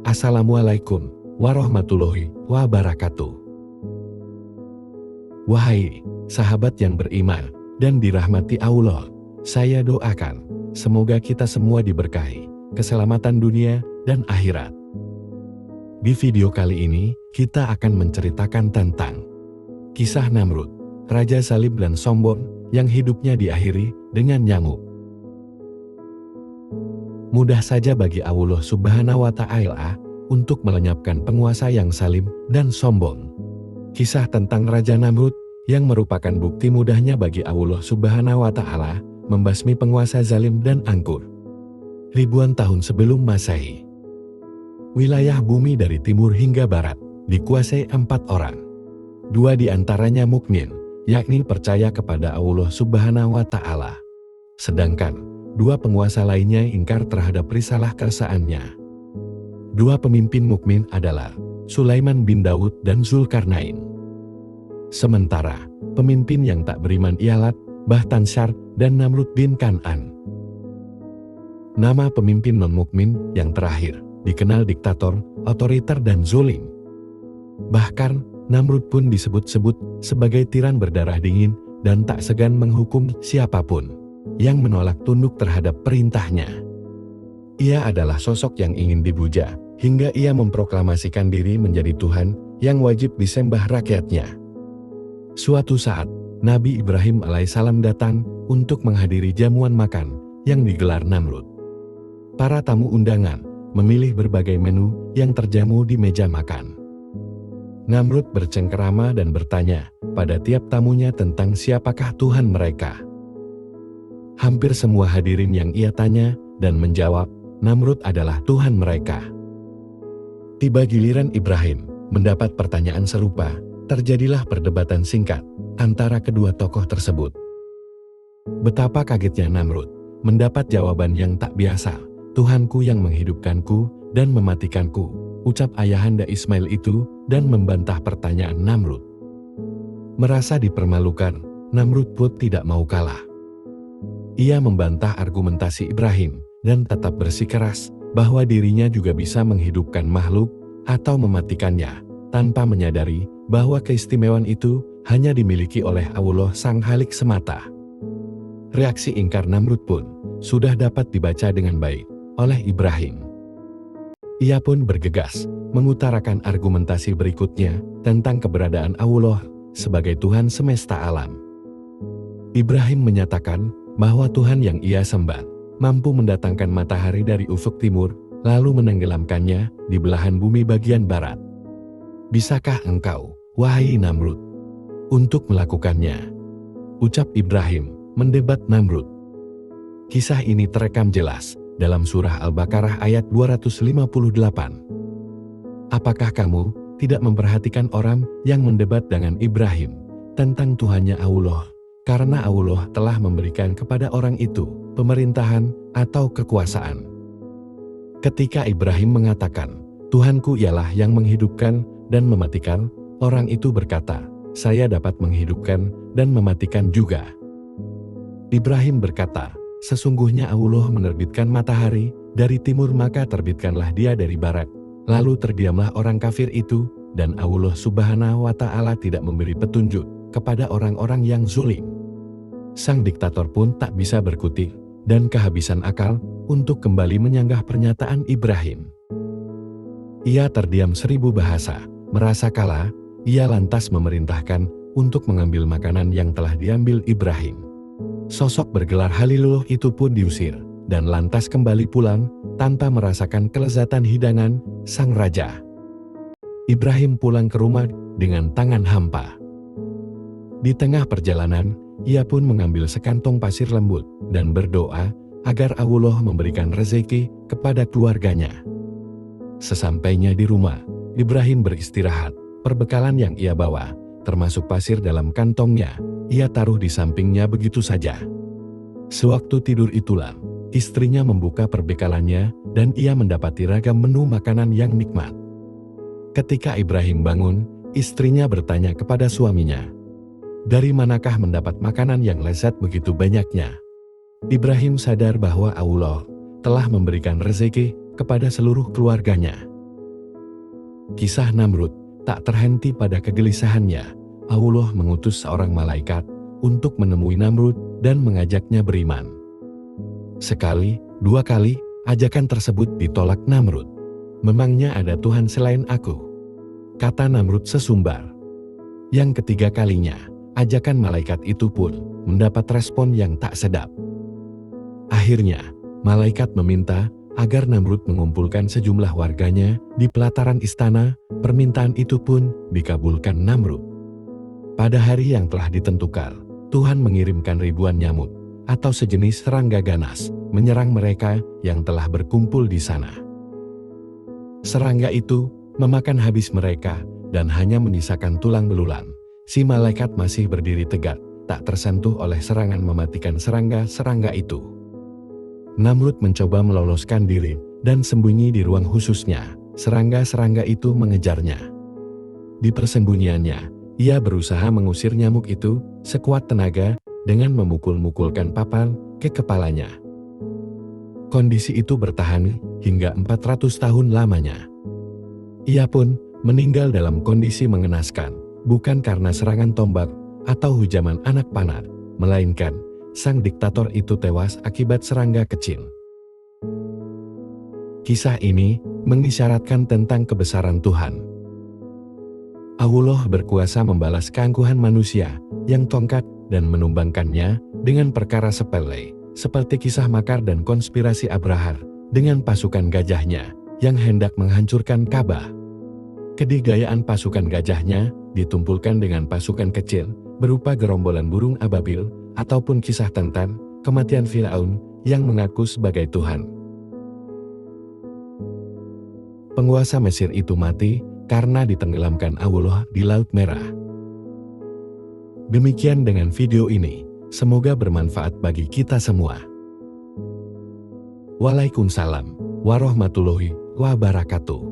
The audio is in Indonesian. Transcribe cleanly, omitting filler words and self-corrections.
Assalamualaikum warahmatullahi wabarakatuh. Wahai sahabat yang beriman dan dirahmati Allah, saya doakan semoga kita semua diberkahi keselamatan dunia dan akhirat. Di video kali ini, kita akan menceritakan tentang kisah Namrud, raja zalim dan sombong yang hidupnya diakhiri dengan nyamuk. Mudah saja bagi Allah Subhanahu wa Ta'ala untuk melenyapkan penguasa yang zalim dan sombong. Kisah tentang Raja Namrud yang merupakan bukti mudahnya bagi Allah Subhanahu wa Ta'ala membasmi penguasa zalim dan angkur. Ribuan tahun sebelum Masehi, wilayah bumi dari timur hingga barat dikuasai 4 orang. 2 di antaranya mukmin, yakni percaya kepada Allah Subhanahu wa Ta'ala. Sedangkan 2 penguasa lainnya ingkar terhadap risalah keresaannya. 2 pemimpin mukmin adalah Sulaiman bin Daud dan Zulkarnain. Sementara pemimpin yang tak beriman ialah Bahtansyar dan Namrud bin Kan'an. Nama pemimpin non-mukmin yang terakhir dikenal diktator, otoriter dan zalim. Bahkan Namrud pun disebut-sebut sebagai tiran berdarah dingin dan tak segan menghukum siapapun yang menolak tunduk terhadap perintahnya. Ia adalah sosok yang ingin dipuja, hingga ia memproklamasikan diri menjadi Tuhan yang wajib disembah rakyatnya. Suatu saat, Nabi Ibrahim alaihissalam datang untuk menghadiri jamuan makan yang digelar Namrud. Para tamu undangan memilih berbagai menu yang terjamu di meja makan. Namrud bercengkerama dan bertanya pada tiap tamunya tentang siapakah Tuhan mereka. Hampir semua hadirin yang ia tanya dan menjawab, Namrud adalah Tuhan mereka. Tiba giliran Ibrahim mendapat pertanyaan serupa, terjadilah perdebatan singkat antara kedua tokoh tersebut. Betapa kagetnya Namrud mendapat jawaban yang tak biasa, Tuhanku yang menghidupkanku dan mematikanku, ucap ayahanda Ismail itu dan membantah pertanyaan Namrud. Merasa dipermalukan, Namrud pun tidak mau kalah. Ia membantah argumentasi Ibrahim dan tetap bersikeras bahwa dirinya juga bisa menghidupkan makhluk atau mematikannya, tanpa menyadari bahwa keistimewaan itu hanya dimiliki oleh Allah Sang Khalik semata. Reaksi ingkar Namrud pun sudah dapat dibaca dengan baik oleh Ibrahim. Ia pun bergegas mengutarakan argumentasi berikutnya tentang keberadaan Allah sebagai Tuhan semesta alam. Ibrahim menyatakan bahwa Tuhan yang ia sembah mampu mendatangkan matahari dari ufuk timur, lalu menenggelamkannya di belahan bumi bagian barat. Bisakah engkau, wahai Namrud, untuk melakukannya? Ucap Ibrahim mendebat Namrud. Kisah ini terekam jelas dalam surah Al-Baqarah ayat 258. Apakah kamu tidak memperhatikan orang yang mendebat dengan Ibrahim tentang Tuhannya Allah? Karena Allah telah memberikan kepada orang itu pemerintahan atau kekuasaan. Ketika Ibrahim mengatakan, Tuhanku ialah yang menghidupkan dan mematikan, orang itu berkata, saya dapat menghidupkan dan mematikan juga. Ibrahim berkata, sesungguhnya Allah menerbitkan matahari dari timur maka terbitkanlah dia dari barat. Lalu terdiamlah orang kafir itu dan Allah Subhanahu wa Ta'ala tidak memberi petunjuk kepada orang-orang yang zalim. Sang diktator pun tak bisa berkutik dan kehabisan akal untuk kembali menyanggah pernyataan Ibrahim. Ia terdiam 1000 bahasa, merasa kalah, ia lantas memerintahkan untuk mengambil makanan yang telah diambil Ibrahim. Sosok bergelar Halilullah itu pun diusir dan lantas kembali pulang tanpa merasakan kelezatan hidangan sang raja. Ibrahim pulang ke rumah dengan tangan hampa. Di tengah perjalanan, ia pun mengambil sekantong pasir lembut dan berdoa agar Allah memberikan rezeki kepada keluarganya. Sesampainya di rumah, Ibrahim beristirahat. Perbekalan yang ia bawa, termasuk pasir dalam kantongnya, ia taruh di sampingnya begitu saja. Sewaktu tidur itulah, istrinya membuka perbekalannya dan ia mendapati ragam menu makanan yang nikmat. Ketika Ibrahim bangun, istrinya bertanya kepada suaminya, dari manakah mendapat makanan yang lezat begitu banyaknya? Ibrahim sadar bahwa Allah telah memberikan rezeki kepada seluruh keluarganya. Kisah Namrud tak terhenti pada kegelisahannya. Allah mengutus seorang malaikat untuk menemui Namrud dan mengajaknya beriman. Sekali, dua kali, ajakan tersebut ditolak Namrud. "Memangnya ada Tuhan selain aku?" kata Namrud sesumbar. Yang ketiga kalinya, ajakan malaikat itu pun mendapat respon yang tak sedap. Akhirnya, malaikat meminta agar Namrud mengumpulkan sejumlah warganya di pelataran istana. Permintaan itu pun dikabulkan Namrud. Pada hari yang telah ditentukan, Tuhan mengirimkan ribuan nyamuk atau sejenis serangga ganas menyerang mereka yang telah berkumpul di sana. Serangga itu memakan habis mereka dan hanya menyisakan tulang belulang. Si malaikat masih berdiri tegak, tak tersentuh oleh serangan mematikan serangga-serangga itu. Namrud mencoba meloloskan diri dan sembunyi di ruang khususnya. Serangga-serangga itu mengejarnya. Di persembunyiannya, ia berusaha mengusir nyamuk itu sekuat tenaga dengan memukul-mukulkan papan ke kepalanya. Kondisi itu bertahan hingga 400 tahun lamanya. Ia pun meninggal dalam kondisi mengenaskan, bukan karena serangan tombak atau hujaman anak panah, melainkan sang diktator itu tewas akibat serangga kecil. Kisah ini mengisyaratkan tentang kebesaran Tuhan. Allah berkuasa membalas keangkuhan manusia yang tongkat dan menumbangkannya dengan perkara sepele, seperti kisah makar dan konspirasi Abraha dengan pasukan gajahnya yang hendak menghancurkan Ka'bah. Kedigayaan pasukan gajahnya ditumpulkan dengan pasukan kecil berupa gerombolan burung ababil, ataupun kisah tentang kematian Firaun yang mengaku sebagai Tuhan. Penguasa Mesir itu mati karena ditenggelamkan Allah di Laut Merah. Demikian dengan video ini, semoga bermanfaat bagi kita semua. Waalaikumsalam warahmatullahi wabarakatuh.